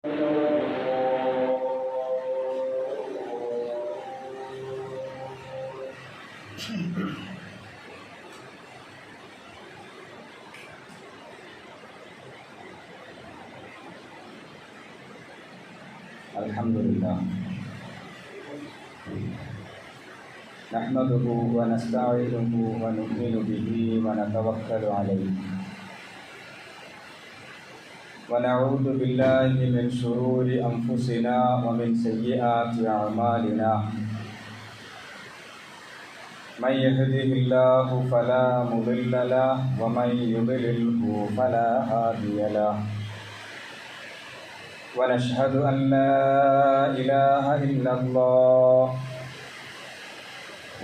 Alhamdulillah. Nahmaduhu wa nasta'inuhu wa nu'minu bihi wa natawakkalu alayhi. Wa na'udzu billahi min shururi anfusina wa min sayyiati a'malina. Man yahdihillahu fala mudilla lahu wa man yudlilhu fala hadiya lahu. ونشهد أن لا إله إلا الله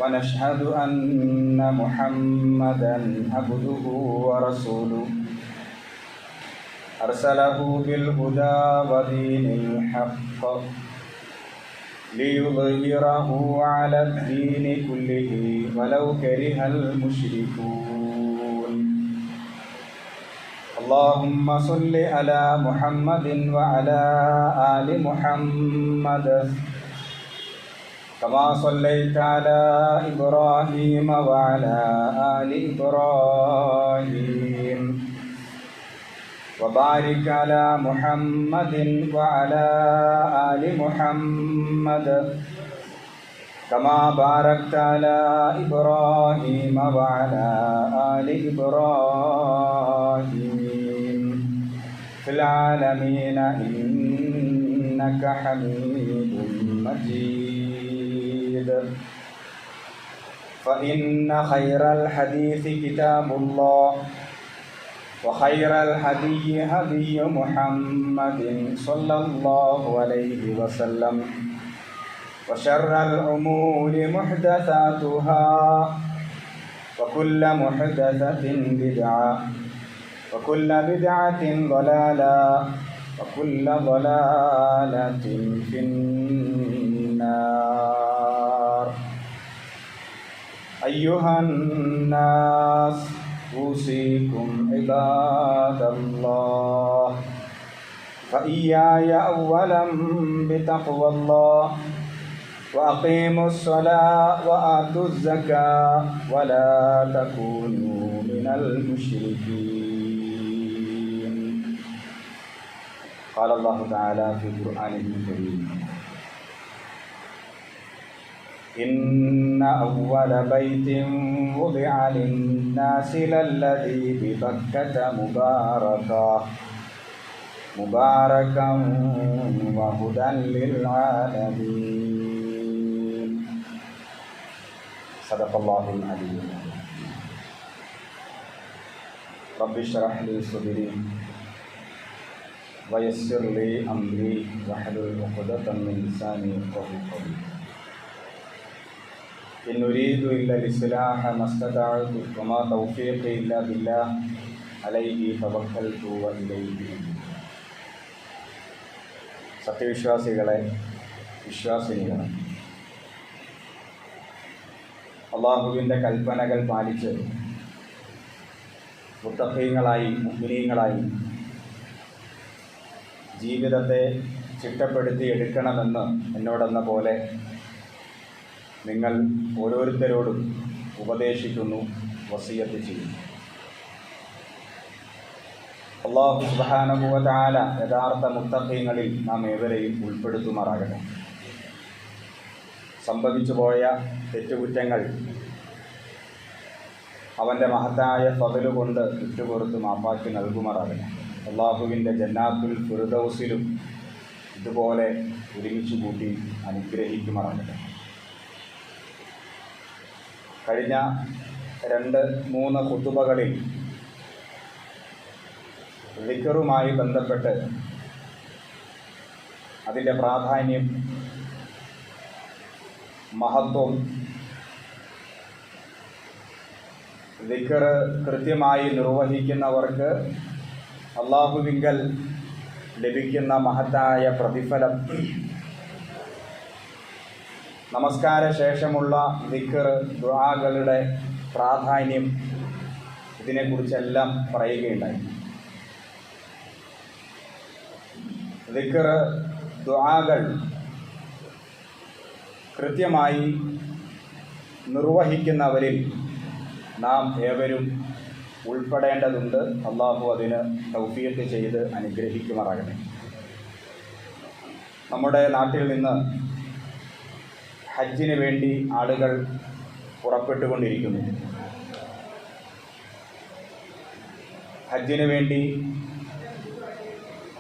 ونشهد أن محمدا عبده ورسوله أرسله بالهدى ودين الحق ليظهره على الدين كله ولو كره المشركون. اللهم صل على محمد وعلى آل محمد كما صليت على إبراهيم وعلى آل إبراهيم وبارك على محمد وعلى آل محمد كما باركت على إبراهيم وعلى آل إبراهيم في العالمين إنك حميد مجيد. فإن خير الحديث كتاب الله وخير الهدي هدي محمد صلى الله عليه وسلم وشر الأمور محدثاتها وكل محدثة بدعة وكل بدعة ضلالة وكل ضلالة في النار. أيها الناس أوصيكم عباد الله فإياي أولا بتقوى الله وأقيموا الصلاة وآتوا الزكاة ولا تكونوا من المشركين. قال الله تعالى في قرآنه الكريم: إن أول بيت وضع للناس للذي ببكة مباركا وهدى للعالمين. صدق الله العلي. رب اشرح لي صدري ويسر لي أمري واحلل عقدة من لساني يفقهوا قولي. إن أريد إلا الإصلاح ما استطعت وما توفيقي إلا بالله عليه توكلت وإليه أنيب. സത്യവിശ്വാസികളെ, വിശ്വാസിനികളെ, അള്ളാഹുവിൻ്റെ കൽപ്പനകൾ പാലിച്ച് മുത്തഖീങ്ങളായി മുഅ്മിനീങ്ങളായി ജീവിതത്തെ ചിട്ടപ്പെടുത്തി എടുക്കണമെന്ന് എന്നോടെന്ന പോലെ നിങ്ങൾ ഓരോരുത്തരോടും ഉപദേശിക്കുന്നു, വസിയത്ത് ചെയ്യുന്നു. അല്ലാഹു സുബ്ഹാനഹു വ തആല യഥാർത്ഥ മുത്തഖീങ്ങളിൽ നാം ഏവരെയും ഉൾപ്പെടുത്തുമാറാകട്ടെ. സംഭവിച്ചു പോയ തെറ്റുകുറ്റങ്ങൾ അവൻ്റെ മഹത്തായ ഫദ്ല് കൊണ്ട് വിട്ടുപുറത്ത് മാപ്പാക്കി നൽകുമാറാകട്ടെ. അള്ളാഹുവിൻ്റെ ജന്നാത്തുൽ ഫിർദൗസിലും ഇതുപോലെ ഒരുമിച്ച് കൂട്ടി അനുഗ്രഹിക്കുമാറാകട്ടെ. കഴിഞ്ഞ 2-3 ഖുതുബകളിൽ ദിക്റുമായി ബന്ധപ്പെട്ട് അതിൻ്റെ പ്രാധാന്യം, മഹത്വം, ദിക്ർ കൃത്യമായി നിർവഹിക്കുന്നവർക്ക് അള്ളാഹുവിങ്കൽ ലഭിക്കുന്ന മഹത്തായ പ്രതിഫലം, നമസ്കാര ശേഷമുള്ള ദിക്ർ ദുആകളുടെ പ്രാധാന്യം, ഇതിനെക്കുറിച്ചെല്ലാം പറയുകയുണ്ടായി. ദിക്ർ, ദുആകൾ കൃത്യമായി നിർവഹിക്കുന്നവരിൽ നാം ഏവരും ഉൾപ്പെടേണ്ടതുണ്ട്. അള്ളാഹു അതിന് തൗഫീഖ് ചെയ്ത് അനുഗ്രഹിക്കുമാറാകട്ടെ. നമ്മുടെ നാട്ടിൽ നിന്ന് ഹജ്ജിന് വേണ്ടി ആളുകൾ പുറപ്പെട്ടുകൊണ്ടിരിക്കുന്നു. ഹജ്ജിന് വേണ്ടി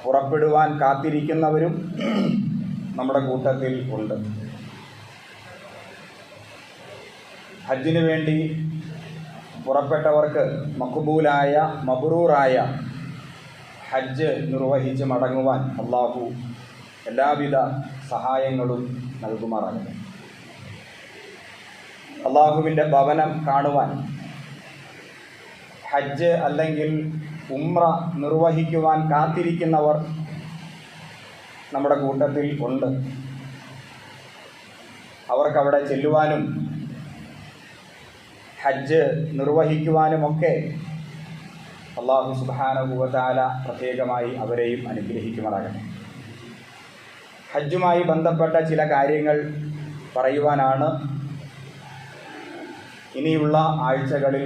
പുറപ്പെടുവാൻ കാത്തിരിക്കുന്നവരും നമ്മുടെ കൂട്ടത്തിൽ ഉണ്ട്. ഹജ്ജിന് വേണ്ടി പുറപ്പെട്ടവർക്ക് മഖ്ബൂലായ മബ്റൂറായ ഹജ്ജ് നിർവഹിച്ച് മടങ്ങുവാൻ അള്ളാഹു എല്ലാവിധ സഹായങ്ങളും നൽകുമാറാകട്ടെ. അള്ളാഹുവിൻ്റെ ഭവനം കാണുവാൻ ഹജ്ജ് അല്ലെങ്കിൽ ഉംറ നിർവഹിക്കുവാൻ കാത്തിരിക്കുന്നവർ നമ്മുടെ കൂട്ടത്തിൽ ഉണ്ട്. അവർക്കവിടെ ചെല്ലുവാനും ഹജ്ജ് നിർവഹിക്കുവാനുമൊക്കെ അല്ലാഹു സുബ്ഹാനഹു വ തആല പ്രത്യേകമായി അവരെയും അനുഗ്രഹിക്കുമാറാകട്ടെ. ഹജ്ജുമായി ബന്ധപ്പെട്ട ചില കാര്യങ്ങൾ പറയുവാനാണ് ഇനിയുള്ള ആഴ്ചകളിൽ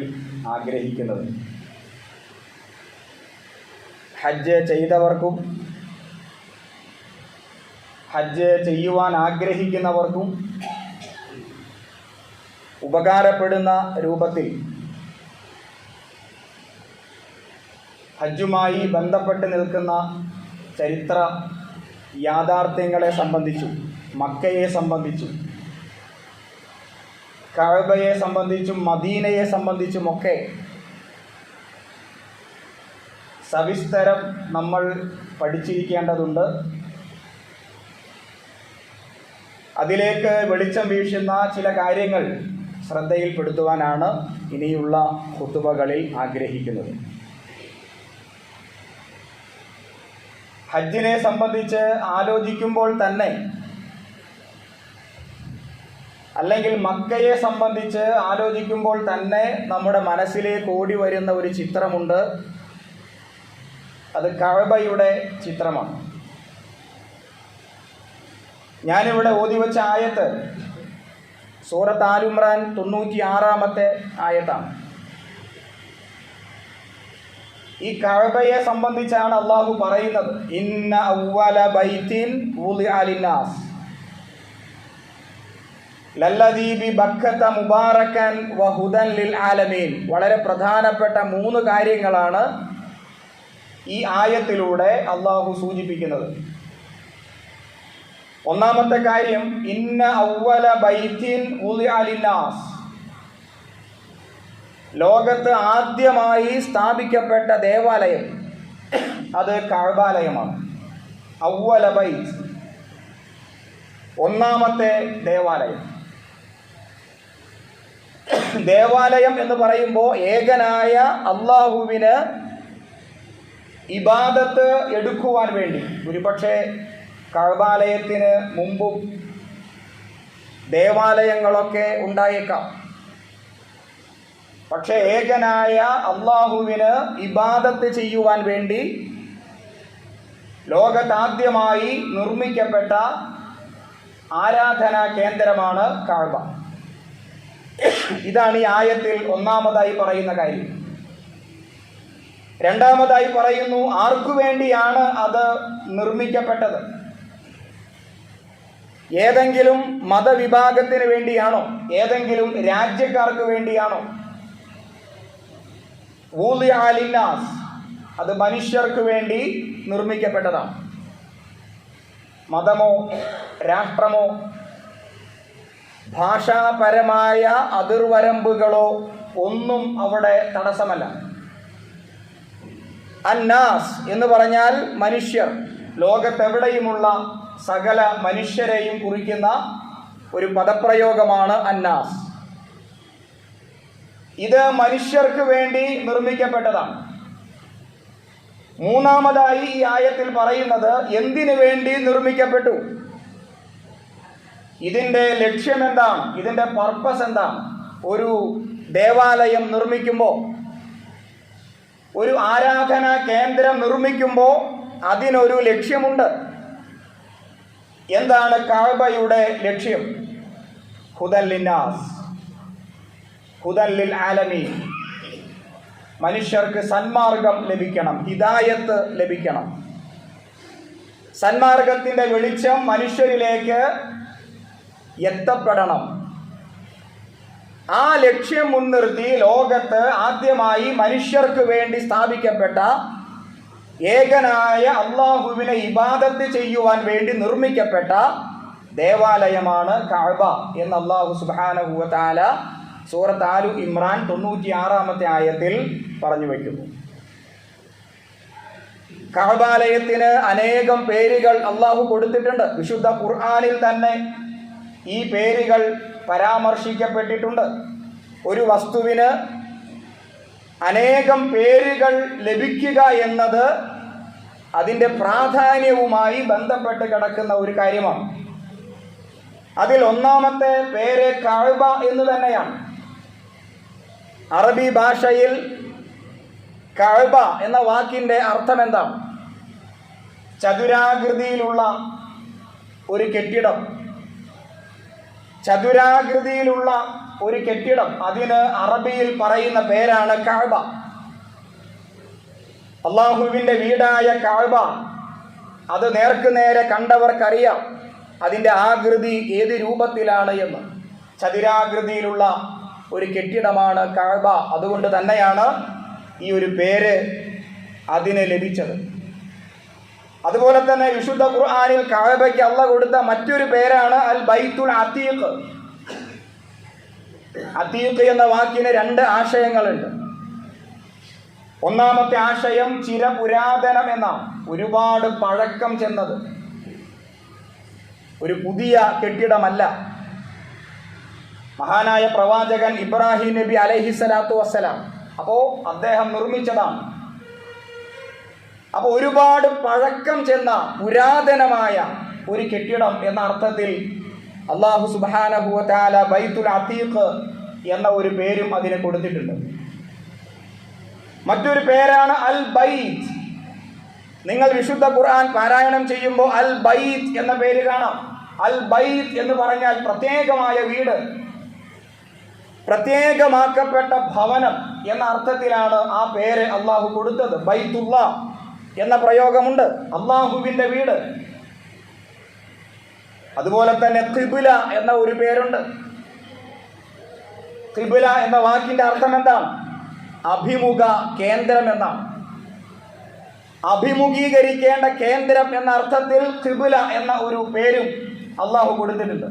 ആഗ്രഹിക്കുന്നത്. ഹജ്ജ് ചെയ്തവർക്കും ഹജ്ജ് ചെയ്യുവാൻ ആഗ്രഹിക്കുന്നവർക്കും ഉപകാരപ്പെടുന്ന രൂപത്തിൽ ഹജ്ജുമായി ബന്ധപ്പെട്ട് നിൽക്കുന്ന ചരിത്ര യാഥാർത്ഥ്യങ്ങളെ സംബന്ധിച്ചും മക്കയെ സംബന്ധിച്ചും കഅബയെ സംബന്ധിച്ചും മദീനയെ സംബന്ധിച്ചുമൊക്കെ സവിസ്തരം നമ്മൾ പഠിച്ചിരിക്കേണ്ടതുണ്ട്. അതിലേക്ക് വെളിച്ചം വീശുന്ന ചില കാര്യങ്ങൾ ശ്രദ്ധയിൽപ്പെടുത്തുവാനാണ് ഇനിയുള്ള ഖുതുബകളിൽ ആഗ്രഹിക്കുന്നത്. ഹജ്ജിനെ സംബന്ധിച്ച് ആലോചിക്കുമ്പോൾ തന്നെ, അല്ലെങ്കിൽ മക്കയെ സംബന്ധിച്ച് ആലോചിക്കുമ്പോൾ തന്നെ നമ്മുടെ മനസ്സിലേക്ക് ഓടി വരുന്ന ഒരു ചിത്രമുണ്ട്. അത് കഅബയുടെ ചിത്രമാണ്. ഞാനിവിടെ ഓതിവെച്ച ആയത്ത് സൂറത്ത് ആൽ ഇംറാൻ 96-ാമത്തെ ആയത്താണ്. ഈ കഅബയെ സംബന്ധിച്ചാണ് അള്ളാഹു പറയുന്നത്, ഇന്ന അവ്വല ബൈത്തിൻ വുളിഅ ലിന്നാസ് ലല്ലദീ ബിബക്കത മുബാറകൻ വഹുദൻ ലിൽ ആലമീൻ. വളരെ പ്രധാനപ്പെട്ട 3 കാര്യങ്ങളാണ് ഈ ആയത്തിലൂടെ അള്ളാഹു സൂചിപ്പിക്കുന്നത്. ഒന്നാമത്തെ കാര്യം, ഇന്ന അവ്വല ബൈത്തിൻ വുളിഅ ലിന്നാസ്, ലോകത്ത് ആദ്യമായി സ്ഥാപിക്കപ്പെട്ട ദേവാലയം അത് കഅബാലയമാണ്. അവ്വല ബൈത്ത്, ഒന്നാമത്തെ ദേവാലയം. ദേവാലയം എന്ന് പറയുമ്പോൾ ഏകനായ അള്ളാഹുവിന് ഇബാദത്ത് എടുക്കുവാൻ വേണ്ടി, ഒരുപക്ഷെ കഅബാലയത്തിന് മുമ്പും ദേവാലയങ്ങളൊക്കെ ഉണ്ടായേക്കാം. പക്ഷേ ഏകനായ അള്ളാഹുവിന് ഇബാദത്ത് ചെയ്യുവാൻ വേണ്ടി ലോകത്താദ്യമായി നിർമ്മിക്കപ്പെട്ട ആരാധനാ കേന്ദ്രമാണ് കഅബ. ഇതാണ് ഈ ആയത്തിൽ ഒന്നാമതായി പറയുന്ന കാര്യം. രണ്ടാമതായി പറയുന്നു, ആർക്കു വേണ്ടിയാണ് അത് നിർമ്മിക്കപ്പെട്ടത്? ഏതെങ്കിലും മതവിഭാഗത്തിന് വേണ്ടിയാണോ? ഏതെങ്കിലും രാജ്യക്കാർക്ക് വേണ്ടിയാണോ? വുളിഅ ലിന്നാസ്, അത് മനുഷ്യർക്ക് വേണ്ടി നിർമ്മിക്കപ്പെട്ടതാണ്. മതമോ രാഷ്ട്രമോ ഭാഷാപരമായ അതിർവരമ്പുകളോ ഒന്നും അവിടെ തടസ്സമല്ല. അന്നാസ് എന്ന് പറഞ്ഞാൽ മനുഷ്യർ, ലോകത്തെവിടെയുമുള്ള സകല മനുഷ്യരെയും കുറിക്കുന്ന ഒരു പദപ്രയോഗമാണ് അന്നാസ്. ഇത് മനുഷ്യർക്ക് വേണ്ടി നിർമ്മിക്കപ്പെട്ടതാണ്. മൂന്നാമതായി ഈ ആയത്തിൽ പറയുന്നത് എന്തിനു വേണ്ടി നിർമ്മിക്കപ്പെട്ടു, ഇതിൻ്റെ ലക്ഷ്യം എന്താണ്, ഇതിൻ്റെ പർപ്പസ് എന്താണ്? ഒരു ദേവാലയം നിർമ്മിക്കുമ്പോൾ, ഒരു ആരാധനാ കേന്ദ്രം നിർമ്മിക്കുമ്പോൾ അതിനൊരു ലക്ഷ്യമുണ്ട്. എന്താണ് കഅബയുടെ ലക്ഷ്യം? ഹുദൻ ലിന്നാസ്, ഹുദൻ ലിൽ ആലമീൻ. മനുഷ്യർക്ക് സന്മാർഗം ലഭിക്കണം, ഹിദായത്ത് ലഭിക്കണം. സന്മാർഗത്തിൻ്റെ വെളിച്ചം മനുഷ്യരിലേക്ക് എത്തപ്പെടണം. ആ ലക്ഷ്യം മുൻനിർത്തി ലോകത്ത് ആദ്യമായി മനുഷ്യർക്ക് വേണ്ടി സ്ഥാപിക്കപ്പെട്ട ഏകനായ അള്ളാഹുവിനെ ഇബാദത്ത് ചെയ്യുവാൻ വേണ്ടി നിർമ്മിക്കപ്പെട്ട ദേവാലയമാണ് കഅബ എന്ന് അല്ലാഹു സുബ്ഹാനഹു വ തആല സൂറത്ത് ആലു ഇമ്രാൻ 96-ാമത്തെ ആയത്തിൽ പറഞ്ഞു വയ്ക്കുന്നു. കഅബാലയത്തിന് അനേകം പേരുകൾ അള്ളാഹു കൊടുത്തിട്ടുണ്ട്. വിശുദ്ധ ഖുർആനിൽ തന്നെ ഈ പേരുകൾ പരാമർശിക്കപ്പെട്ടിട്ടുണ്ട്. ഒരു വസ്തുവിന് അനേകം പേരുകൾ ലഭിക്കുക എന്നത് അതിൻ്റെ പ്രാധാന്യവുമായി ബന്ധപ്പെട്ട് കിടക്കുന്ന ഒരു കാര്യമാണ്. അതിൽ ഒന്നാമത്തെ പേര് കഅബ എന്ന് തന്നെയാണ്. അറബി ഭാഷയിൽ കഅബ എന്ന വാക്കിൻ്റെ അർത്ഥം എന്താണ്? ചതുരാകൃതിയിലുള്ള ഒരു കെട്ടിടം. ചതുരാകൃതിയിലുള്ള ഒരു കെട്ടിടം, അതിന് അറബിയിൽ പറയുന്ന പേരാണ് കഅബ. അള്ളാഹുവിൻ്റെ വീടായ കഅബ അത് നേർക്കുനേരെ കണ്ടവർക്കറിയാം അതിൻ്റെ ആകൃതി ഏത് രൂപത്തിലാണ് എന്ന്. ചതുരാകൃതിയിലുള്ള ഒരു കെട്ടിടമാണ് കഅബ. അതുകൊണ്ട് തന്നെയാണ് ഈ ഒരു പേര് അതിന് ലഭിച്ചത്. അതുപോലെ തന്നെ വിശുദ്ധ ഖുർആനിൽ കഅബയ്ക്ക് അല്ലാഹു കൊടുത്ത മറ്റൊരു പേരാണ് അൽ ബൈത്തുൽ അതീഖ്. അതീഖ് എന്ന വാക്കിന് രണ്ട് ആശയങ്ങളുണ്ട്. ഒന്നാമത്തെ ആശയം ചിരപുരാതനം എന്നാണ്, ഒരുപാട് പഴക്കം ചെന്നത്, ഒരു പുതിയ കെട്ടിടമല്ല. മഹാനായ പ്രവാചകൻ ഇബ്രാഹിം നബി അലൈഹിസ്സലാത്തു വസ്സലാം അദ്ദേഹം നിർമ്മിച്ചതാണ്. അപ്പോൾ ഒരുപാട് പഴക്കം ചെന്ന പുരാതനമായ ഒരു കെട്ടിടം എന്ന അർത്ഥത്തിൽ അല്ലാഹു സുബ്ഹാനഹു വ തആല ബൈത്തുൽ അതീഖ് എന്ന ഒരു പേരും അതിന് കൊടുത്തിട്ടുണ്ട്. മറ്റൊരു പേരാണ് അൽ ബൈത്ത്. നിങ്ങൾ വിശുദ്ധ ഖുർആൻ പാരായണം ചെയ്യുമ്പോൾ അൽ ബൈത്ത് എന്ന പേര് കാണാം. അൽ ബൈത്ത് എന്ന് പറഞ്ഞാൽ പ്രത്യേകമായ വീട്, പ്രത്യേകമാക്കപ്പെട്ട ഭവനം എന്ന അർത്ഥത്തിലാണ് ആ പേര് അള്ളാഹു കൊടുത്തത്. ബൈത്തുള്ള എന്ന പ്രയോഗമുണ്ട്, അള്ളാഹുവിൻ്റെ വീട്. അതുപോലെ തന്നെ ഖിബ്ല എന്ന ഒരു പേരുണ്ട്. ഖിബ്ല എന്ന വാക്കിൻ്റെ അർത്ഥം എന്താണ്? അഭിമുഖ കേന്ദ്രം എന്നാണ്. അഭിമുഖീകരിക്കേണ്ട കേന്ദ്രം എന്ന അർത്ഥത്തിൽ ഖിബ്ല എന്ന ഒരു പേരും അള്ളാഹു കൊടുത്തിട്ടുണ്ട്.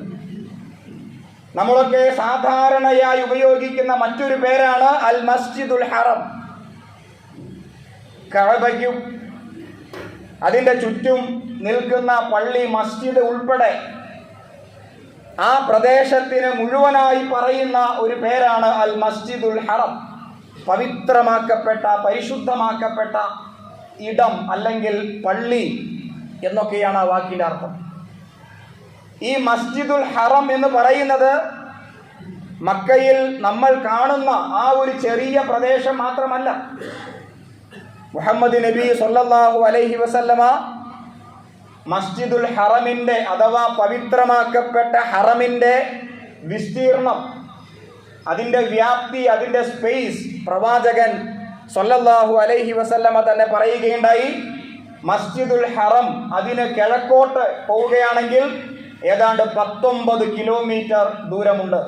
നമ്മളൊക്കെ സാധാരണയായി ഉപയോഗിക്കുന്ന മറ്റൊരു പേരാണ് അൽ മസ്ജിദുൽ ഹറം. കഅബയ്ക്കും അതിൻ്റെ ചുറ്റും നിൽക്കുന്ന പള്ളി, മസ്ജിദ് ഉൾപ്പെടെ ആ പ്രദേശത്തിന് മുഴുവനായി പറയുന്ന ഒരു പേരാണ് അൽ മസ്ജിദുൽ ഹറം. പവിത്രമാക്കപ്പെട്ട, പരിശുദ്ധമാക്കപ്പെട്ട ഇടം അല്ലെങ്കിൽ പള്ളി എന്നൊക്കെയാണ് ആ വാക്കിൻ്റെ അർത്ഥം. ഈ മസ്ജിദുൽ ഹറം എന്ന് പറയുന്നത് മക്കയിൽ നമ്മൾ കാണുന്ന ആ ഒരു ചെറിയ പ്രദേശം മാത്രമല്ല. മുഹമ്മദ് നബി സല്ലല്ലാഹു അലൈഹി വസല്ലമ മസ്ജിദുൽ ഹറമിൻ്റെ അഥവാ പവിത്രമാക്കപ്പെട്ട ഹറമിൻ്റെ വിസ്തീർണം, അതിൻ്റെ വ്യാപ്തി, അതിൻ്റെ സ്പേസ് പ്രവാചകൻ സല്ലല്ലാഹു അലൈഹി വസല്ലമ തന്നെ പറയുകയുണ്ടായി. മസ്ജിദുൽ ഹറം അതിന് കിഴക്കോട്ട് പോവുകയാണെങ്കിൽ ഏതാണ്ട് 19 കിലോമീറ്റർ ദൂരമുണ്ട്.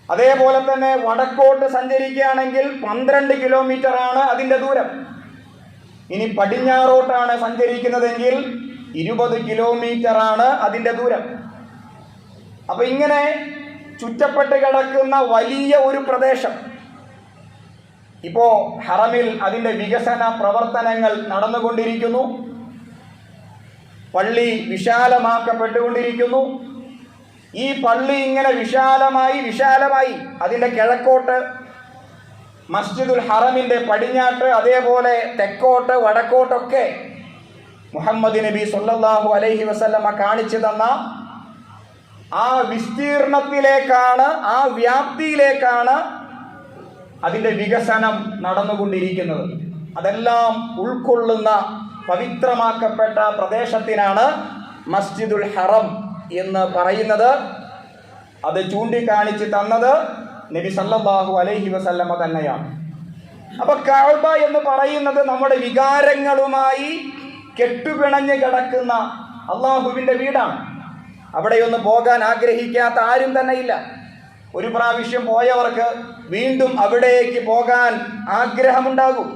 അതേപോലെ തന്നെ വടക്കോട്ട് സഞ്ചരിക്കുകയാണെങ്കിൽ 12 കിലോമീറ്റർ ആണ് അതിൻ്റെ ദൂരം. ഇനി പടിഞ്ഞാറോട്ടാണ് സഞ്ചരിക്കുന്നതെങ്കിൽ 20 കിലോമീറ്റർ ആണ് അതിൻ്റെ ദൂരം. അപ്പോൾ ഇങ്ങനെ ചുറ്റപ്പെട്ട് കിടക്കുന്ന വലിയ ഒരു പ്രദേശം. ഇപ്പോൾ ഹറമിൽ അതിൻ്റെ വികസന പ്രവർത്തനങ്ങൾ നടന്നുകൊണ്ടിരിക്കുന്നു. പള്ളി വിശാലമാക്കപ്പെട്ടുകൊണ്ടിരിക്കുന്നു. ഈ പള്ളി ഇങ്ങനെ വിശാലമായി അതിൻ്റെ കിഴക്കോട്ട് മസ്ജിദുൽ ഹറമിൻ്റെ പടിഞ്ഞാട്ട്, അതേപോലെ തെക്കോട്ട്, വടക്കോട്ടൊക്കെ മുഹമ്മദ് നബി സല്ലല്ലാഹു അലൈഹി വസല്ലമ കാണിച്ചു തന്ന ആ വിസ്തീർണത്തിലേക്കാണ്, ആ വ്യാപ്തിയിലേക്കാണ് അതിൻ്റെ വികസനം നടന്നുകൊണ്ടിരിക്കുന്നത്. അതെല്ലാം ഉൾക്കൊള്ളുന്ന പവിത്രമാക്കപ്പെട്ട പ്രദേശത്തിനാണ് മസ്ജിദുൽ ഹറം എന്ന് പറയുന്നത് അത് ചൂണ്ടിക്കാണിച്ച് തന്നത് നബി സല്ലല്ലാഹു അലൈഹി വസല്ലമ തന്നെയാണ്. അപ്പൊ കഅബ എന്ന് പറയുന്നത് നമ്മുടെ വികാരങ്ങളുമായി കെട്ടുപിണഞ്ഞ് കിടക്കുന്ന അള്ളാഹുവിൻ്റെ വീടാണ്. അവിടെയൊന്ന് പോകാൻ ആഗ്രഹിക്കാത്ത ആരും തന്നെ ഇല്ല. ഒരു പ്രാവശ്യം പോയവർക്ക് വീണ്ടും അവിടേക്ക് പോകാൻ ആഗ്രഹമുണ്ടാകും.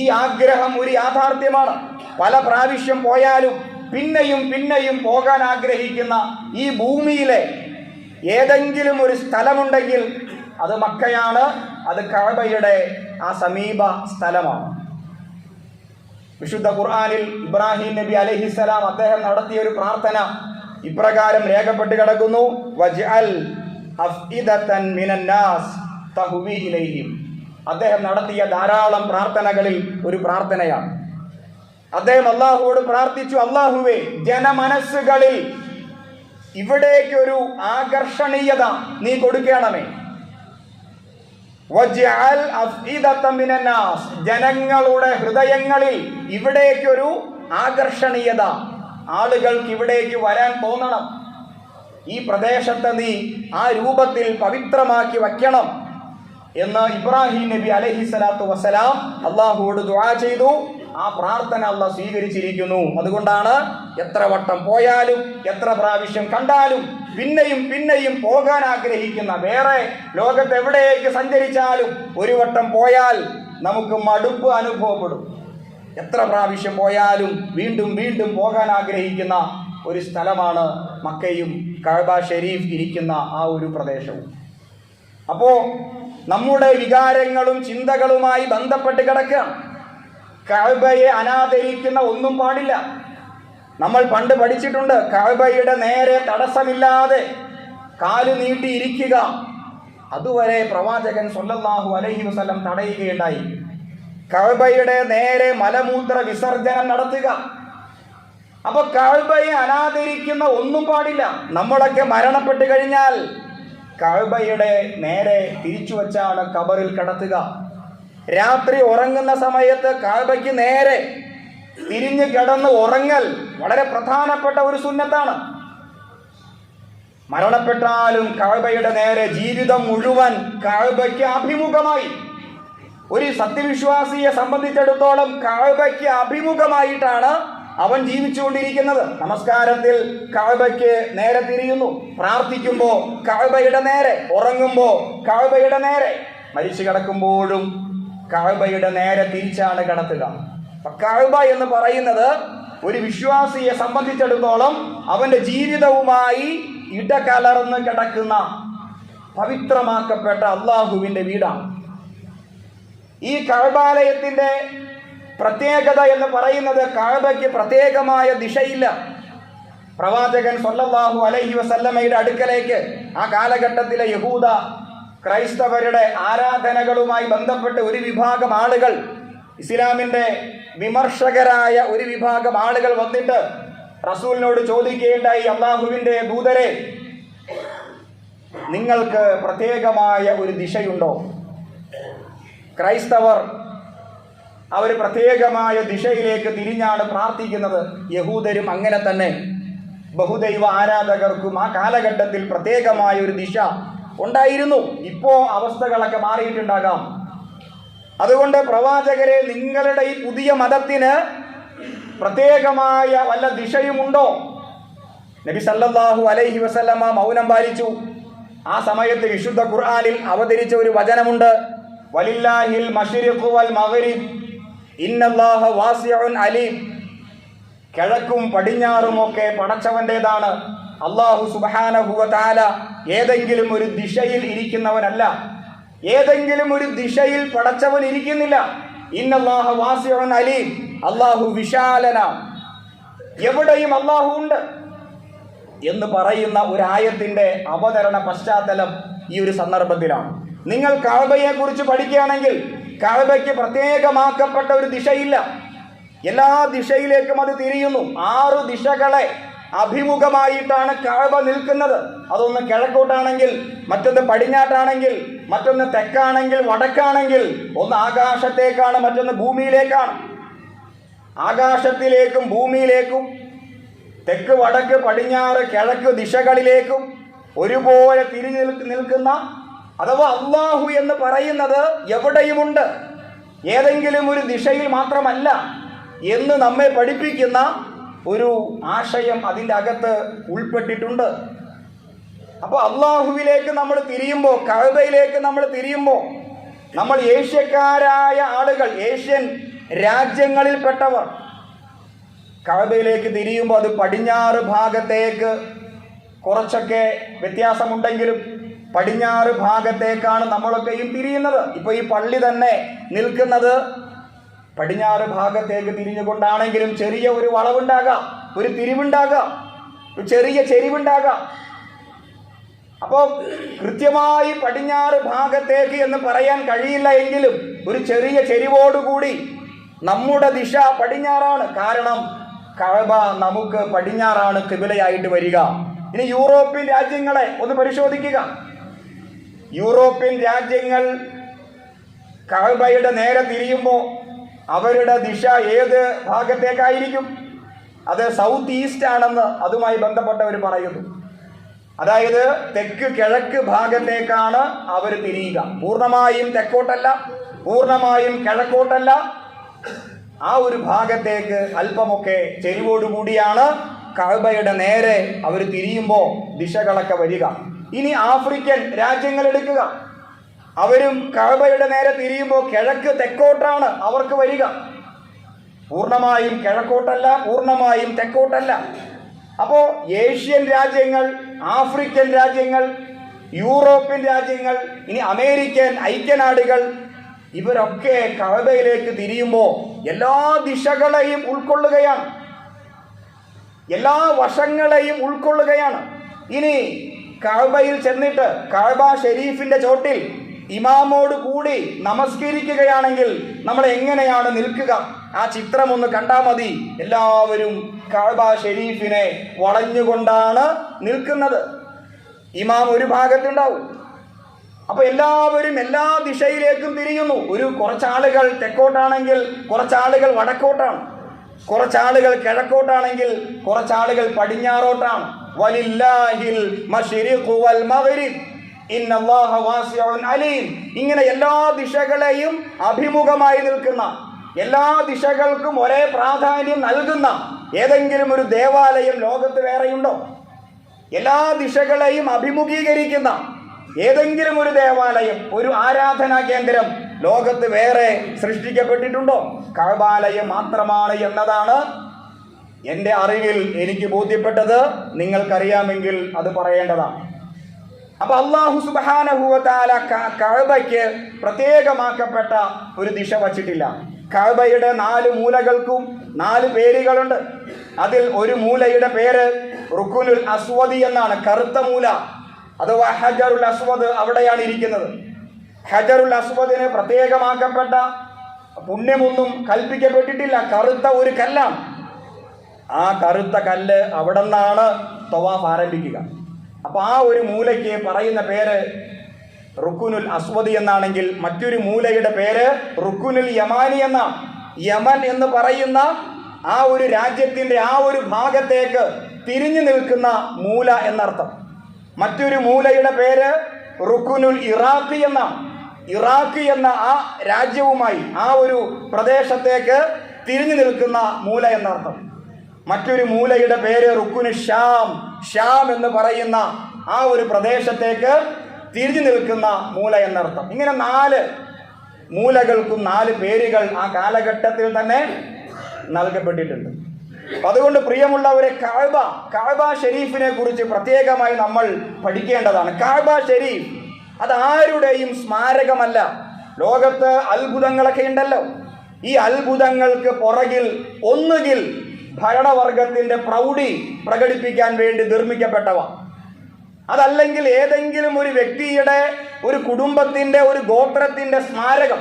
ഈ ആഗ്രഹം ഒരു യാഥാർത്ഥ്യമാണ്. പല പ്രാവശ്യം പോയാലും പിന്നെയും പിന്നെയും പോകാൻ ആഗ്രഹിക്കുന്ന ഈ ഭൂമിയിലെ ഏതെങ്കിലും ഒരു സ്ഥലമുണ്ടെങ്കിൽ അത് മക്കയാണ്, അത് കഅബയുടെ ആ സമീപ സ്ഥലമാണ്. വിശുദ്ധ ഖുർആനിൽ ഇബ്രാഹിം നബി അലൈഹിസ്സലാം അദ്ദേഹം നടത്തിയ ഒരു പ്രാർത്ഥന ഇപ്രകാരം രേഖപ്പെട്ട് കിടക്കുന്നു: വജ്അൽ അഫ്ഇദതൻ മിനന്നാസ് തഹ്വി ഇലൈഹിം. അദ്ദേഹം നടത്തിയ ധാരാളം പ്രാർത്ഥനകളിൽ ഒരു പ്രാർത്ഥനയാണ്. അദ്ദേഹം അള്ളാഹുവോട് പ്രാർത്ഥിച്ചു, അള്ളാഹുവേ, ജനമനസ്സുകളിൽ ഇവിടേക്കൊരു ആകർഷണീയത നീ കൊടുക്കണമേ. വജ്അൽ അഫ്ഇദതൻ മിനന്നാസ്, ജനങ്ങളുടെ ഹൃദയങ്ങളിൽ ഇവിടേക്കൊരു ആകർഷണീയത, ആളുകൾക്ക് ഇവിടേക്ക് വരാൻ തോന്നണം. ഈ പ്രദേശത്തെ നീ ആ രൂപത്തിൽ പവിത്രമാക്കി വയ്ക്കണം എന്ന് ഇബ്രാഹിം നബി അലൈഹിസ്സലാത്തു വസ്സലാം അള്ളാഹുവോട് ദുആ ചെയ്തു. ആ പ്രാർത്ഥന അള്ളാഹ് സ്വീകരിച്ചിരിക്കുന്നു. അതുകൊണ്ടാണ് എത്ര വട്ടം പോയാലും എത്ര പ്രാവശ്യം കണ്ടാലും പിന്നെയും പിന്നെയും പോകാൻ ആഗ്രഹിക്കുന്ന, വേറെ ലോകത്ത് എവിടേക്ക് സഞ്ചരിച്ചാലും ഒരു വട്ടം പോയാൽ നമുക്ക് മടുപ്പ് അനുഭവപ്പെടും. എത്ര പ്രാവശ്യം പോയാലും വീണ്ടും വീണ്ടും പോകാൻ ആഗ്രഹിക്കുന്ന ഒരു സ്ഥലമാണ് മക്കയും കഅബ ഷരീഫ് ഇരിക്കുന്ന ആ ഒരു പ്രദേശവും. അപ്പോൾ നമ്മുടെ വികാരങ്ങളും ചിന്തകളുമായി ബന്ധപ്പെട്ട് കിടക്കുകയാണ്. കഅബയെ അനാദരിക്കുന്ന ഒന്നും പാടില്ല. നമ്മൾ പണ്ട് പഠിച്ചിട്ടുണ്ട്, കഅബയുടെ നേരെ തടസ്സമില്ലാതെ കാല് നീട്ടി ഇരിക്കുക. അതുവരെ പ്രവാചകൻ സ്വല്ലല്ലാഹു അലൈഹി വസല്ലം തടയുകയുണ്ടായി. കഅബയുടെ നേരെ മലമൂത്ര വിസർജനം നടത്തുക. അപ്പൊ കഅബയെ അനാദരിക്കുന്ന ഒന്നും പാടില്ല. നമ്മളൊക്കെ മരണപ്പെട്ട് കഴിഞ്ഞാൽ കഅബയുടെ നേരെ തിരിച്ചു വച്ചാണ് ഖബറിൽ കിടത്തുക. രാത്രി ഉറങ്ങുന്ന സമയത്ത് കഅബയ്ക്ക് നേരെ തിരിഞ്ഞു കിടന്ന് ഉറങ്ങൽ വളരെ പ്രധാനപ്പെട്ട ഒരു സുന്നത്താണ്. മരണപ്പെട്ടാലും കഅബയുടെ നേരെ, ജീവിതം മുഴുവൻ കഅബയ്ക്ക് അഭിമുഖമായി. ഒരു സത്യവിശ്വാസിയെ സംബന്ധിച്ചിടത്തോളം കഅബയ്ക്ക് അഭിമുഖമായിട്ടാണ് അവൻ ജീവിച്ചുകൊണ്ടിരിക്കുന്നത്. നമസ്കാരത്തിൽ കഅബയ്ക്ക് നേരെ തിരിയുന്നു, പ്രാർത്ഥിക്കുമ്പോൾ കഅബയുടെ നേരെ, ഉറങ്ങുമ്പോൾ കഅബയുടെ നേരെ, മരിച്ചു കിടക്കുമ്പോഴും കഅബയുടെ നേരെ തിരിച്ചാണ് കിടത്തുക. കഅബ എന്ന് പറയുന്നത് ഒരു വിശ്വാസിയെ സംബന്ധിച്ചിടത്തോളം അവന്റെ ജീവിതവുമായി ഇടകലർന്ന് കിടക്കുന്ന പവിത്രമാക്കപ്പെട്ട അള്ളാഹുവിന്റെ വീടാണ്. ഈ കഅബാലയത്തിന്റെ പ്രത്യേകത എന്ന് പറയുന്നത് കഅബയ്ക്ക് പ്രത്യേകമായ ദിശയില്ല. പ്രവാചകൻ സ്വല്ലല്ലാഹു അലൈഹി വസല്ലമയുടെ അടുക്കലേക്ക് ആ കാലഘട്ടത്തിലെ യഹൂദ ക്രൈസ്തവരുടെ ആരാധനകളുമായി ബന്ധപ്പെട്ട് ഒരു വിഭാഗം ആളുകൾ, ഇസ്ലാമിൻ്റെ വിമർശകരായ ഒരു വിഭാഗം ആളുകൾ വന്നിട്ട് റസൂലിനോട് ചോദിക്കുകയുണ്ടായി, അള്ളാഹുവിൻ്റെ ദൂതരെ, നിങ്ങൾക്ക് പ്രത്യേകമായ ഒരു ദിശയുണ്ടോ? ക്രൈസ്തവർ അവർ പ്രത്യേകമായ ദിശയിലേക്ക് തിരിഞ്ഞാണ് പ്രാർത്ഥിക്കുന്നത്. യഹൂദരും അങ്ങനെ തന്നെ. ബഹുദൈവ ആരാധകർക്കും ആ കാലഘട്ടത്തിൽ പ്രത്യേകമായ ഒരു ദിശ ഉണ്ടായിരുന്നു. ഇപ്പോൾ അവസ്ഥകളൊക്കെ മാറിയിട്ടുണ്ടാകാം. അതുകൊണ്ട് പ്രവാചകരെ, നിങ്ങളുടെ ഈ പുതിയ മതത്തിന് പ്രത്യേകമായ വല്ല ദിശയുമുണ്ടോ? നബി സല്ലല്ലാഹു അലൈഹി വസല്ലമ മൗനം പാലിച്ചു. ആ സമയത്ത് വിശുദ്ധ ഖുർആനിൽ അവതരിച്ച ഒരു വചനമുണ്ട്, വലില്ലാഹിൽ മശ്രിഖു വൽ മഗ്രിബ് ഇന്നല്ലാഹ വാസിഉൻ അലീം. കിഴക്കും പടിഞ്ഞാറുമൊക്കെ പടച്ചവൻ്റെതാണ്. അല്ലാഹു സുബ്ഹാനഹു വ തആല ഏതെങ്കിലും ഒരു ദിശയിൽ ഇരിക്കുന്നവനല്ല. ഏതെങ്കിലും ഒരു ദിശയിൽ പടച്ചവൻ ഇരിക്കുന്നില്ല. ഇന്നല്ലാഹ വാസിഉൻ അലീം. അല്ലാഹു വിശാലനാണ്, എവിടെയും അല്ലാഹു ഉണ്ട് എന്ന് പറയുന്ന ഒരു ആയത്തിന്റെ അവതരണ പശ്ചാത്തലം ഈ ഒരു സന്ദർഭത്തിലാണ്. നിങ്ങൾ കഅബയെ കുറിച്ച് പഠിക്കുകയാണെങ്കിൽ കഅബയ്ക്ക് പ്രത്യേകമാക്കപ്പെട്ട ഒരു ദിശയില്ല. എല്ലാ ദിശയിലേക്കും അത് തിരിയുന്നു. 6 ദിശകളെ അഭിമുഖമായിട്ടാണ് കഅബ നിൽക്കുന്നത്. അതൊന്ന് കിഴക്കോട്ടാണെങ്കിൽ, മറ്റൊന്ന് പടിഞ്ഞാട്ടാണെങ്കിൽ, മറ്റൊന്ന് തെക്കാണെങ്കിൽ, വടക്കാണെങ്കിൽ, ഒന്ന് ആകാശത്തേക്കാണ്, മറ്റൊന്ന് ഭൂമിയിലേക്കാണ്. ആകാശത്തിലേക്കും ഭൂമിയിലേക്കും തെക്ക്, വടക്ക്, പടിഞ്ഞാറ്, കിഴക്ക് ദിശകളിലേക്കും ഒരുപോലെ തിരിഞ്ഞു നിൽക്കുന്ന, അഥവാ അള്ളാഹു എന്ന് പറയുന്നത് എവിടെയുമുണ്ട്, ഏതെങ്കിലും ഒരു ദിശയിൽ മാത്രമല്ല എന്ന് നമ്മെ പഠിപ്പിക്കുന്ന ഒരു ആശയം അതിൻ്റെ അകത്ത് ഉൾപ്പെട്ടിട്ടുണ്ട്. അപ്പോൾ അള്ളാഹുവിലേക്ക് നമ്മൾ തിരിയുമ്പോൾ, കഅബയിലേക്ക് നമ്മൾ തിരിയുമ്പോൾ, നമ്മൾ ഏഷ്യക്കാരായ ആളുകൾ, ഏഷ്യൻ രാജ്യങ്ങളിൽപ്പെട്ടവർ കഅബയിലേക്ക് തിരിയുമ്പോൾ അത് പടിഞ്ഞാറ് ഭാഗത്തേക്ക് കുറച്ചൊക്കെ വ്യത്യാസമുണ്ടെങ്കിലും പടിഞ്ഞാറ് ഭാഗത്തേക്കാണ് നമ്മളൊക്കെയും തിരിയുന്നത്. ഇപ്പോൾ ഈ പള്ളി തന്നെ നിൽക്കുന്നത് പടിഞ്ഞാറ് ഭാഗത്തേക്ക് തിരിഞ്ഞുകൊണ്ടാണെങ്കിലും ചെറിയ ഒരു വളവുണ്ടാകാം, ഒരു തിരിവുണ്ടാകാം, ഒരു ചെറിയ ചെരിവുണ്ടാകാം. അപ്പോൾ കൃത്യമായി പടിഞ്ഞാറ് ഭാഗത്തേക്ക് എന്ന് പറയാൻ കഴിയില്ല എങ്കിലും ഒരു ചെറിയ ചെരിവോടുകൂടി നമ്മുടെ ദിശ പടിഞ്ഞാറാണ്. കാരണം കഅബ നമുക്ക് പടിഞ്ഞാറാണ് ഖിബലയായിട്ട് വരിക. ഇനി യൂറോപ്യൻ രാജ്യങ്ങളെ ഒന്ന് പരിശോധിക്കുക. യൂറോപ്യൻ രാജ്യങ്ങൾ കഅബയുടെ നേരെ തിരിയുമ്പോൾ അവരുടെ ദിശ ഏത് ഭാഗത്തേക്കായിരിക്കും? അത് സൗത്ത് ഈസ്റ്റ് ആണെന്ന് അതുമായി ബന്ധപ്പെട്ടവർ പറയുന്നു. അതായത് തെക്ക് കിഴക്ക് ഭാഗത്തേക്കാണ് അവർ തിരിയുക. പൂർണ്ണമായും തെക്കോട്ടല്ല, പൂർണ്ണമായും കിഴക്കോട്ടല്ല, ആ ഒരു ഭാഗത്തേക്ക് അല്പമൊക്കെ ചെരിവോടുകൂടിയാണ് കഅബയുടെ നേരെ അവർ തിരിയുമ്പോൾ ദിശകളൊക്കെ വരിക. ഇനി ആഫ്രിക്കൻ രാജ്യങ്ങൾ എടുക്കുക. അവരും കഅബയുടെ നേരെ തിരിയുമ്പോൾ കിഴക്ക് തെക്കോട്ടാണ് അവർക്ക് വരിക. പൂർണ്ണമായും കിഴക്കോട്ടല്ല, പൂർണ്ണമായും തെക്കോട്ടല്ല. അപ്പോൾ ഏഷ്യൻ രാജ്യങ്ങൾ, ആഫ്രിക്കൻ രാജ്യങ്ങൾ, യൂറോപ്യൻ രാജ്യങ്ങൾ, ഇനി അമേരിക്കൻ ഐക്യനാടുകൾ, ഇവരൊക്കെ കഅബയിലേക്ക് തിരിയുമ്പോൾ എല്ലാ ദിശകളെയും ഉൾക്കൊള്ളുകയാണ്, എല്ലാ വശങ്ങളെയും ഉൾക്കൊള്ളുകയാണ്. ഇനി കഅബയിൽ ചെന്നിട്ട് കഅബ ഷരീഫിന്റെ ചോട്ടിൽ ഇമാമോട് കൂടി നമസ്കരിക്കുകയാണെങ്കിൽ നമ്മൾ എങ്ങനെയാണ് നിൽക്കുക? ആ ചിത്രം ഒന്ന് കണ്ടാൽ മതി. എല്ലാവരും കഅബ ഷരീഫിനെ വളഞ്ഞുകൊണ്ടാണ് നിൽക്കുന്നത്. ഇമാം ഒരു ഭാഗത്തുണ്ടാവും. അപ്പോൾ എല്ലാവരും എല്ലാ ദിശയിലേക്കും തിരിയുന്നു. കുറച്ചാളുകൾ തെക്കോട്ടാണെങ്കിൽ കുറച്ചാളുകൾ വടക്കോട്ടാണ്, കുറച്ചാളുകൾ കിഴക്കോട്ടാണെങ്കിൽ കുറച്ചാളുകൾ പടിഞ്ഞാറോട്ടാണ്. വലില്ലാഹിൽ മശ്രിഖു വൽ മഗ്രിബ് ഇന്നല്ലാഹ വാസിഉൻ അലീം. ഇങ്ങനെ എല്ലാ ദിശകളെയും അഭിമുഖമായി നിൽക്കുന്ന, എല്ലാ ദിശകൾക്കും ഒരേ പ്രാധാന്യം നൽകുന്ന ഏതെങ്കിലും ഒരു ദേവാലയം ലോകത്ത് വേറെയുണ്ടോ? എല്ലാ ദിശകളെയും അഭിമുഖീകരിക്കുന്ന ഏതെങ്കിലും ഒരു ദേവാലയം, ഒരു ആരാധനാ കേന്ദ്രം ലോകത്ത് വേറെ സൃഷ്ടിക്കപ്പെട്ടിട്ടുണ്ടോ? കഅബാലയം മാത്രമാണ് എന്നതാണ് എൻ്റെ അറിവിൽ എനിക്ക് ബോധ്യപ്പെട്ടത്. നിങ്ങൾക്കറിയാമെങ്കിൽ അത് പറയേണ്ടതാണ്. അപ്പൊ അല്ലാഹു സുബ്ഹാനഹു വ തആല കഅബയ്ക്ക് പ്രത്യേകമാക്കപ്പെട്ട ഒരു ദിശ വച്ചിട്ടില്ല. കഅബയുടെ 4 മൂലകൾക്കും 4 പേരുകളുണ്ട്. അതിൽ ഒരു മൂലയുടെ പേര് റുക്കുനുൽ അസ്വദി എന്നാണ്, കറുത്ത മൂല അഥവാ ഹജറുൽ അസ്വദ് അവിടെയാണ് ഇരിക്കുന്നത്. ഹജറുൽ അസ്വദിന് പ്രത്യേകമാക്കപ്പെട്ട പുണ്യമൊന്നും കൽപ്പിക്കപ്പെട്ടിട്ടില്ല. കറുത്ത ഒരു കല്ലാണ്. ആ കറുത്ത കല്ല് അവിടെ നിന്നാണ് തവാഫ് ആരംഭിക്കുക. അപ്പൊ ആ ഒരു മൂലയ്ക്ക് പറയുന്ന പേര് റുക്കുനുൽ അസ്വദി എന്നാണെങ്കിൽ മറ്റൊരു മൂലയുടെ പേര് റുക്കുനുൽ യമാനി എന്നാണ്. യമൻ എന്ന് പറയുന്ന ആ ഒരു രാജ്യത്തിന്റെ ആ ഒരു ഭാഗത്തേക്ക് തിരിഞ്ഞു നിൽക്കുന്ന മൂല എന്നർത്ഥം. മറ്റൊരു മൂലയുടെ പേര് റുക്കുനുൽ ഇറാഖി എന്നാണ്. ഇറാഖ് എന്ന ആ രാജ്യവുമായി ആ ഒരു പ്രദേശത്തേക്ക് തിരിഞ്ഞു നിൽക്കുന്ന മൂല എന്നർത്ഥം. മറ്റൊരു മൂലയുടെ പേര് റുക്കുനു ഷാം, ഷാം എന്ന് പറയുന്ന ആ ഒരു പ്രദേശത്തേക്ക് തിരിഞ്ഞു നിൽക്കുന്ന മൂല എന്നർത്ഥം. ഇങ്ങനെ 4 മൂലകൾക്കും 4 പേരുകൾ ആ കാലഘട്ടത്തിൽ തന്നെ നൽകപ്പെട്ടിട്ടുണ്ട്. അതുകൊണ്ട് പ്രിയമുള്ളവരെ, കഅബ ഷരീഫിനെ കുറിച്ച് പ്രത്യേകമായി നമ്മൾ പഠിക്കേണ്ടതാണ്. കഅബ ഷരീഫ് അത് ആരുടെയും സ്മാരകമല്ല. ലോകത്ത് അത്ഭുതങ്ങളൊക്കെ ഉണ്ടല്ലോ. ഈ അത്ഭുതങ്ങൾക്ക് പുറകിൽ ഒന്നുകിൽ ഭരണവർഗത്തിന്റെ പ്രൗഢി പ്രകടിപ്പിക്കാൻ വേണ്ടി നിർമ്മിക്കപ്പെട്ടവ, അതല്ലെങ്കിൽ ഏതെങ്കിലും ഒരു വ്യക്തിയുടെ, ഒരു കുടുംബത്തിന്റെ, ഒരു ഗോത്രത്തിന്റെ സ്മാരകം.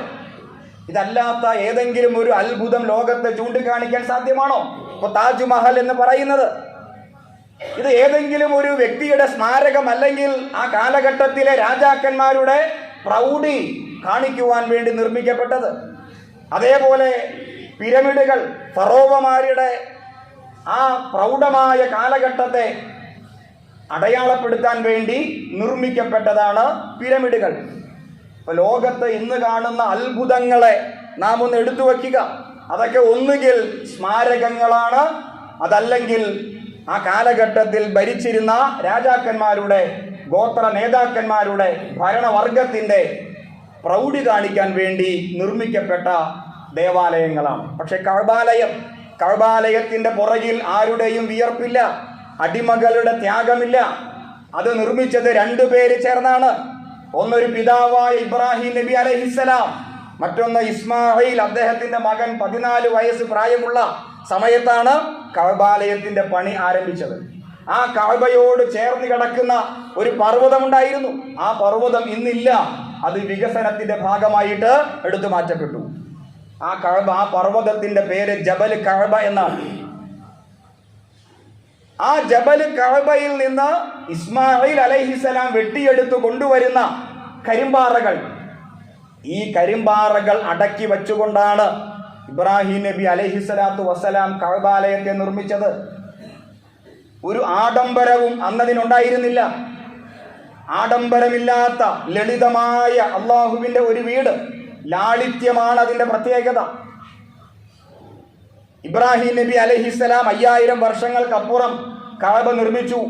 ഇതല്ലാത്ത ഏതെങ്കിലും ഒരു അത്ഭുതം ലോകത്ത് ചൂണ്ടിക്കാണിക്കാൻ സാധ്യമാണോ? ഇപ്പൊ താജ്മഹൽ എന്ന് പറയുന്നത് ഇത് ഏതെങ്കിലും ഒരു വ്യക്തിയുടെ സ്മാരകം, അല്ലെങ്കിൽ ആ കാലഘട്ടത്തിലെ രാജാക്കന്മാരുടെ പ്രൗഢി കാണിക്കുവാൻ വേണ്ടി നിർമ്മിക്കപ്പെട്ടത്. അതേപോലെ പിരമിഡുകൾ, ഫറോവമാരുടെ ആ പ്രൗഢമായ കാലഘട്ടത്തെ അടയാളപ്പെടുത്താൻ വേണ്ടി നിർമ്മിക്കപ്പെട്ടതാണ് പിരമിഡുകൾ. ഇപ്പൊ ലോകത്ത് ഇന്ന് കാണുന്ന അത്ഭുതങ്ങളെ നാം ഒന്ന് എടുത്തു വയ്ക്കുക. അതൊക്കെ ഒന്നുകിൽ സ്മാരകങ്ങളാണ്, അതല്ലെങ്കിൽ ആ കാലഘട്ടത്തിൽ ഭരിച്ചിരുന്ന രാജാക്കന്മാരുടെ, ഗോത്ര നേതാക്കന്മാരുടെ, ഭരണവർഗത്തിൻ്റെ പ്രൗഢി കാണിക്കാൻ വേണ്ടി നിർമ്മിക്കപ്പെട്ട ദേവാലയങ്ങളാണ്. പക്ഷെ കഅബാലയത്തിൻ്റെ പുറകിൽ ആരുടെയും വിയർപ്പില്ല, അടിമകളുടെ ത്യാഗമില്ല. അത് നിർമ്മിച്ചത് 2 പേര് ചേർന്നാണ്. ഒന്നൊരു പിതാവായ ഇബ്രാഹിം നബി അലൈഹിസ്സലാം, മറ്റൊന്ന് ഇസ്മായിൽ, അദ്ദേഹത്തിന്റെ മകൻ. 14 വയസ്സ് പ്രായമുള്ള സമയത്താണ് കഅബാലയത്തിന്റെ പണി ആരംഭിച്ചത്. ആ കഅബയോട് ചേർന്ന് കിടക്കുന്ന ഒരു പർവ്വതമുണ്ടായിരുന്നു. ആ പർവ്വതം ഇന്നില്ല, അത് വികസനത്തിന്റെ ഭാഗമായിട്ട് എടുത്തു മാറ്റപ്പെട്ടു. ആ പർവ്വതത്തിന്റെ പേര് ജബൽ കഅബ എന്നാണ്. ആ ജബൽ കഅബയിൽ നിന്ന് ഇസ്മായിൽ അലൈഹിസ്സലാം വെട്ടിയെടുത്തു കൊണ്ടുവരുന്ന കരിമ്പാറകൾ, ഈ കരിമ്പാറകൾ അടക്കി വെച്ചുകൊണ്ടാണ് ഇബ്രാഹിം നബി അലൈഹിസ്സലാത്തു വസ്സലാം കഅബാലയത്തെ നിർമ്മിച്ചത്. ഒരു ആഡംബരവും അന്നതിനുണ്ടായിരുന്നില്ല. ആഡംബരമില്ലാത്ത ലളിതമായ അള്ളാഹുവിന്റെ ഒരു വീട്, ലാളിത്യമാണ് അതിന്റെ പ്രത്യേകത. ഇബ്രാഹിം നബി അലൈഹിസ്സലാം 5000 വർഷങ്ങൾക്കപ്പുറം കഅബ നിർമ്മിച്ചു.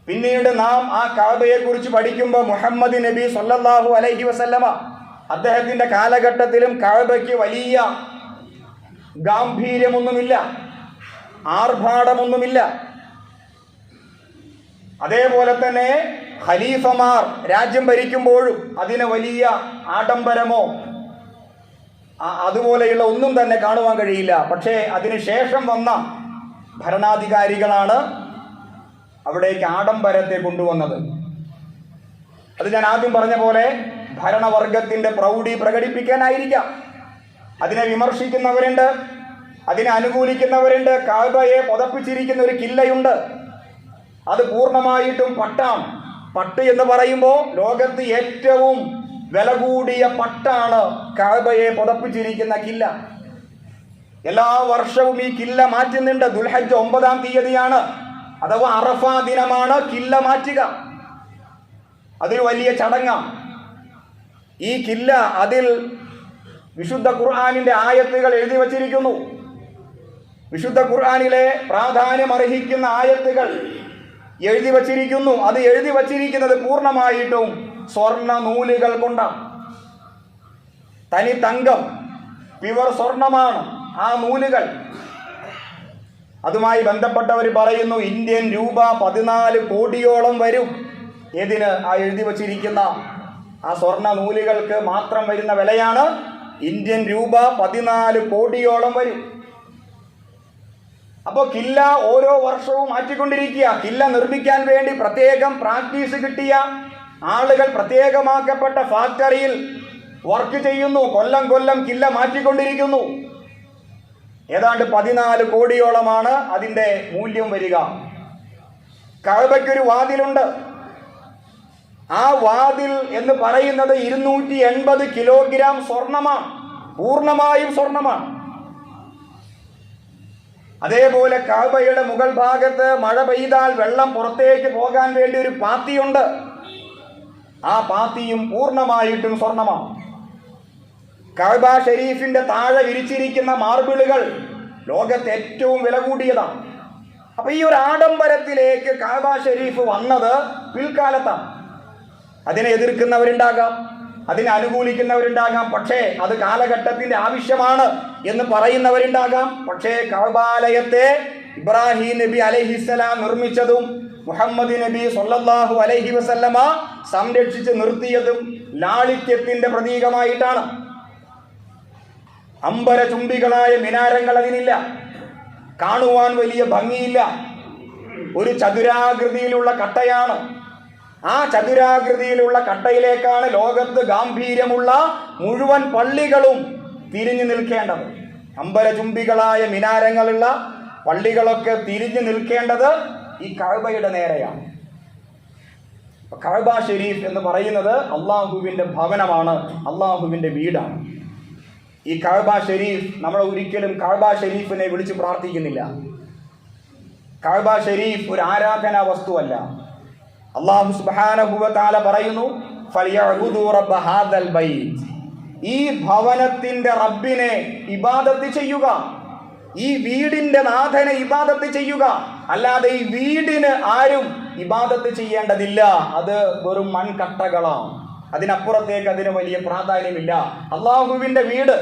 പിന്നീട് നാം ആ കഅബയെ കുറിച്ച് പഠിക്കുമ്പോൾ മുഹമ്മദ് നബി സല്ലല്ലാഹു അലൈഹി വസല്ലമ അദ്ദേഹത്തിന്റെ കാലഘട്ടത്തിലും കഅബയ്ക്ക് വലിയ ഗാംഭീര്യമൊന്നുമില്ല, ആർഭാടമൊന്നുമില്ല. അതേപോലെ തന്നെ ഖലീഫമാർ രാജ്യം ഭരിക്കുമ്പോഴും അതിന് വലിയ ആഡംബരമോ അതുപോലെയുള്ള ഒന്നും തന്നെ കാണുവാൻ കഴിയില്ല. പക്ഷേ അതിനുശേഷം വന്ന ഭരണാധികാരികളാണ് അവിടേക്ക് ആഡംബരത്തെ കൊണ്ടുവന്നത്. അത് ഞാൻ ആദ്യം പറഞ്ഞ പോലെ ഭരണവർഗത്തിന്റെ പ്രൗഢി പ്രകടിപ്പിക്കാനായിരിക്കാം. അതിനെ വിമർശിക്കുന്നവരുണ്ട്, അതിനെ അനുകൂലിക്കുന്നവരുണ്ട്. കഅബയെ പുതപ്പിച്ചിരിക്കുന്ന ഒരു കില്ലയുണ്ട്, അത് പൂർണ്ണമായിട്ടും പട്ടാണ്. പട്ട് എന്ന് പറയുമ്പോൾ ലോകത്ത് ഏറ്റവും വില കൂടിയ പട്ടാണ് കഅബയെ പുതപ്പിച്ചിരിക്കുന്ന കില്ല. എല്ലാ വർഷവും ഈ കില്ല മാറ്റുന്നുണ്ട്. ദുൽഹജ്ജ് 9-ാം തീയതിയാണ്, അഥവാ അറഫ ദിനമാണ് കില്ല മാറ്റുക. അതൊരു വലിയ ചടങ്ങാണ്. ഈ കില്ല, അതിൽ വിശുദ്ധ ഖുർആനിന്റെ ആയത്തുകൾ എഴുതി വച്ചിരിക്കുന്നു. വിശുദ്ധ ഖുർആനിലെ പ്രാധാന്യം അർഹിക്കുന്ന ആയത്തുകൾ എഴുതി വച്ചിരിക്കുന്നു. അത് എഴുതി വച്ചിരിക്കുന്നത് പൂർണ്ണമായിട്ടും സ്വർണ്ണ നൂലുകൾ കൊണ്ടാണ്. തനി തങ്കം, പ്യുവർ സ്വർണമാണ് ആ നൂലുകൾ. അതുമായി ബന്ധപ്പെട്ടവർ പറയുന്നു ഇന്ത്യൻ രൂപ 14 കോടിയോളം വരും. ഏതിന്? ആ എഴുതി വച്ചിരിക്കുന്ന ആ സ്വർണ്ണ നൂലുകൾക്ക് മാത്രം വരുന്ന വിലയാണ് ഇന്ത്യൻ രൂപ 14 കോടിയോളം വരും. അപ്പോൾ കില്ല ഓരോ വർഷവും മാറ്റിക്കൊണ്ടിരിക്കുക. കില്ല നിർമ്മിക്കാൻ വേണ്ടി പ്രത്യേകം പ്രാക്ടീസ് കിട്ടിയ ആളുകൾ പ്രത്യേകമാക്കപ്പെട്ട ഫാക്ടറിയിൽ വർക്ക് ചെയ്യുന്നു. കൊല്ലം കൊല്ലം കില്ല മാറ്റിക്കൊണ്ടിരിക്കുന്നു. ഏതാണ്ട് 14 കോടിയോളമാണ് അതിൻ്റെ മൂല്യം വരിക. കഅബയ്ക്കൊരു വാതിലുണ്ട്. ആ വാതിൽ എന്ന് പറയുന്നത് 280 കിലോഗ്രാം സ്വർണമാണ്, പൂർണ്ണമായും സ്വർണമാണ്. അതേപോലെ കഅബയുടെ മുകൾ ഭാഗത്ത് മഴ പെയ്താൽ വെള്ളം പുറത്തേക്ക് പോകാൻ വേണ്ടി ഒരു പാത്തിയുണ്ട്. ആ പാത്തിയും പൂർണ്ണമായിട്ടും സ്വർണമാണ്. കഅബ ഷരീഫിന്റെ താഴെ വിരിച്ചിരിക്കുന്ന മാർബിളുകൾ ലോകത്ത് ഏറ്റവും വില കൂടിയതാണ്. അപ്പൊ ഈ ഒരു ആഡംബരത്തിലേക്ക് കഅബ ഷരീഫ് വന്നത് പിൽക്കാലത്താണ്. അതിനെ എതിർക്കുന്നവരുണ്ടാകാം, അതിനെ അനുകൂലിക്കുന്നവരുണ്ടാകാം. പക്ഷേ അത് കാലഘട്ടത്തിന്റെ ആവശ്യമാണ് എന്ന് പറയുന്നവരുണ്ടാകാം. പക്ഷേ കഅബാലയത്തെ ഇബ്രാഹിം നബി അലൈഹിസ്സലാം നിർമ്മിച്ചതും മുഹമ്മദ് നബി സല്ലല്ലാഹു അലൈഹി വസല്ലമ സംരക്ഷിച്ച് നിർത്തിയതും ലാളിത്യത്തിന്റെ പ്രതീകമായിട്ടാണ്. അമ്പരചുംബികളായ മിനാരങ്ങൾ അതിനില്ല, കാണുവാൻ വലിയ ഭംഗിയില്ല. ഒരു ചതുരാകൃതിയിലുള്ള കട്ടയാണ്. ആ ചതുരാകൃതിയിലുള്ള കട്ടയിലേക്കാണ് ലോകത്ത് ഗാംഭീര്യമുള്ള മുഴുവൻ പള്ളികളും തിരിഞ്ഞു നിൽക്കേണ്ടത്. അമ്പരചുംബികളായ മിനാരങ്ങളുള്ള പള്ളികളൊക്കെ തിരിഞ്ഞു നിൽക്കേണ്ടത് ഈ കഅബയുടെ നേരെയാണ്. കഅബ ഷരീഫ് എന്ന് പറയുന്നത് അള്ളാഹുവിൻ്റെ ഭവനമാണ്, അള്ളാഹുവിൻ്റെ വീടാണ്. ഈ കഅബ ഷരീഫ് നമ്മൾ ഒരിക്കലും കഅബ ഷരീഫിനെ വിളിച്ച് പ്രാർത്ഥിക്കുന്നില്ല. കഅബ ഷരീഫ് ഒരു ആരാധനാ വസ്തുവല്ല. അല്ലാഹു സുബ്ഹാനഹു വ തആല പറയുന്നു, ഫലിയഅ്ബുദു റബ്ബ ഹാദൽ ബൈത്ത്, ഈ ഭവനത്തിന്റെ റബ്ബിനെ ഇബാദത്ത് ചെയ്യുക, ഈ വീടിന്റെ നാഥനെ ഇബാദത്ത് ചെയ്യുക. അല്ലാതെ ഈ വീടിന് ആരും ഇബാദത്ത് ചെയ്യേണ്ടതില്ല. അത് വെറും മൺകട്ടകളാണ്. അതിനപ്പുറത്തേക്ക് അതിന് വലിയ പ്രാധാന്യമില്ല. അള്ളാഹുവിന്റെ വീട്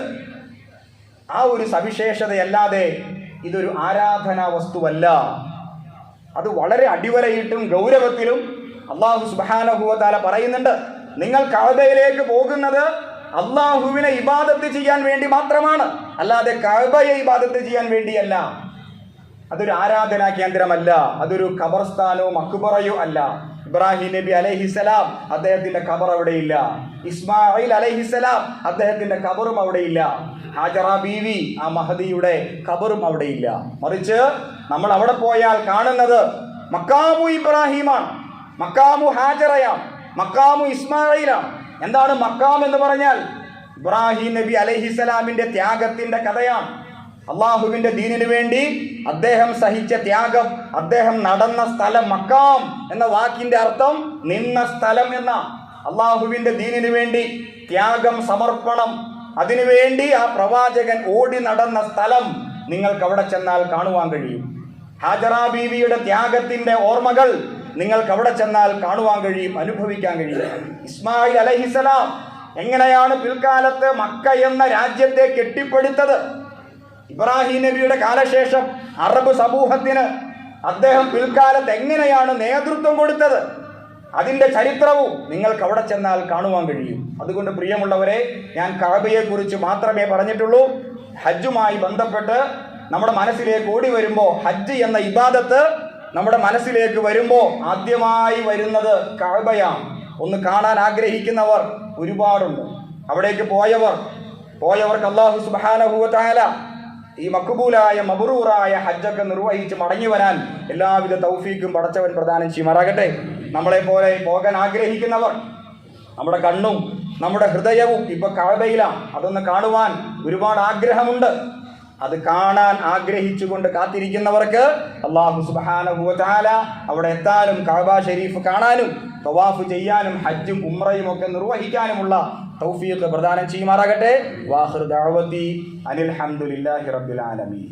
ആ ഒരു സവിശേഷതയല്ലാതെ ഇതൊരു ആരാധനാ വസ്തുവല്ല. അത് വളരെ അടിവരയിട്ടും ഗൗരവത്തിലും അള്ളാഹു സുബ്ഹാനഹു വ തആല പറയുന്നുണ്ട്, നിങ്ങൾ കഅബയിലേക്ക് പോകുന്നത് അള്ളാഹുവിനെ ഇബാദത്ത് ചെയ്യാൻ വേണ്ടി മാത്രമാണ്, അല്ലാതെ കഅബയെ ഇബാദത്ത് ചെയ്യാൻ വേണ്ടിയല്ല. അതൊരു ആരാധനാ കേന്ദ്രമല്ല, അതൊരു ഖബർസ്ഥാനോ മഖ്ബറയോ അല്ല. ഇബ്രാഹിം നബി അലൈഹിസ്സലാം അദ്ദേഹത്തിന്റെ ഖബർ അവിടെയില്ല. ഇസ്മായിൽ അലൈഹിസ്സലാം അദ്ദേഹത്തിന്റെ ഖബറും അവിടെയില്ല. ഹാജറ ബീവി ആ മഹദിയുടെ ഖബറും അവിടെയില്ല. മറിച്ച് നമ്മൾ അവിടെ പോയാൽ കാണുന്നത് മക്കാമു ഇബ്രാഹിമാണ്, മക്കാമു ഹാജറയാണ്, മക്കാമു ഇസ്മായിലാണ്. എന്താണ് മക്കാം എന്ന് പറഞ്ഞാൽ? ഇബ്രാഹിം നബി അലൈഹിസ്സലാമിന്റെ ത്യാഗത്തിന്റെ കഥയാണ്. അള്ളാഹുവിന്റെ ദീനിനു വേണ്ടി അദ്ദേഹം സഹിച്ച ത്യാഗം, അദ്ദേഹം നടന്ന സ്ഥലം. മക്കാം എന്ന വാക്കിന്റെ അർത്ഥം നിന്ന സ്ഥലം എന്ന. അള്ളാഹുവിന്റെ ദീനിനു വേണ്ടി ത്യാഗം, സമർപ്പണം, അതിനുവേണ്ടി ആ പ്രവാചകൻ ഓടി നടന്ന സ്ഥലം നിങ്ങൾക്ക് അവിടെ ചെന്നാൽ കാണുവാൻ കഴിയും. ഹാജറ ബീവിയുടെ ത്യാഗത്തിന്റെ ഓർമ്മകൾ നിങ്ങൾക്ക് അവിടെ ചെന്നാൽ കാണുവാൻ കഴിയും, അനുഭവിക്കാൻ കഴിയും. ഇസ്മായിൽ അലൈഹിസ്സലാം എങ്ങനെയാണ് പിൽക്കാലത്ത് മക്ക എന്ന രാജ്യത്തെ കെട്ടിപ്പടുത്തത്? ഇബ്രാഹിം നബിയുടെ കാലശേഷം അറബ് സമൂഹത്തിന് അദ്ദേഹം പിൽക്കാലത്ത് എങ്ങനെയാണ് നേതൃത്വം കൊടുത്തത്? അതിന്റെ ചരിത്രവും നിങ്ങൾക്ക് അവിടെ ചെന്നാൽ കാണുവാൻ കഴിയും. അതുകൊണ്ട് പ്രിയമുള്ളവരെ, ഞാൻ കഅബയെ കുറിച്ച് മാത്രമേ പറഞ്ഞിട്ടുള്ളൂ. ഹജ്ജുമായി ബന്ധപ്പെട്ട് നമ്മുടെ മനസ്സിലേക്ക് ഓടി വരുമ്പോൾ, ഹജ്ജ് എന്ന ഇബാദത്ത് നമ്മുടെ മനസ്സിലേക്ക് വരുമ്പോൾ ആദ്യമായി വരുന്നത് കഅബയാണ്. ഒന്ന് കാണാൻ ആഗ്രഹിക്കുന്നവർ ഒരുപാടുണ്ട്. അവിടേക്ക് പോയവർക്ക് അല്ലാഹു സുബ്ഹാനഹു വ തആല ഈ മഖ്ബൂലായ മബ്റൂറായ ഹജ്ജൊക്കെ നിർവഹിച്ച് മടങ്ങി വരാൻ എല്ലാവിധ തൗഫീക്കും പടച്ചവൻ പ്രദാനം ചെയ്യുമാറാകട്ടെ. നമ്മളെപ്പോലെ പോകാൻ ആഗ്രഹിക്കുന്നവർ, നമ്മുടെ കണ്ണും നമ്മുടെ ഹൃദയവും ഇപ്പൊ കഅബയിലാണ്. അതൊന്ന് കാണുവാൻ ഒരുപാട് ആഗ്രഹമുണ്ട്. അത് കാണാൻ ആഗ്രഹിച്ചുകൊണ്ട് കാത്തിരിക്കുന്നവർക്ക് അല്ലാഹു സുബ്ഹാനഹു വ തആല അവിടെ എത്താനും കഅബ ഷരീഫ് കാണാനും തവാഫ് ചെയ്യാനും ഹജ്ജും ഉംറയും ഒക്കെ നിർവഹിക്കാനുമുള്ള തൗഫീഖ് പ്രദാനം ചെയ്യുമാറാകട്ടെ. വാഖിറു ദഅവതി അനിൽ ഹംദുലില്ലാഹി റബ്ബിൽ ആലമീൻ.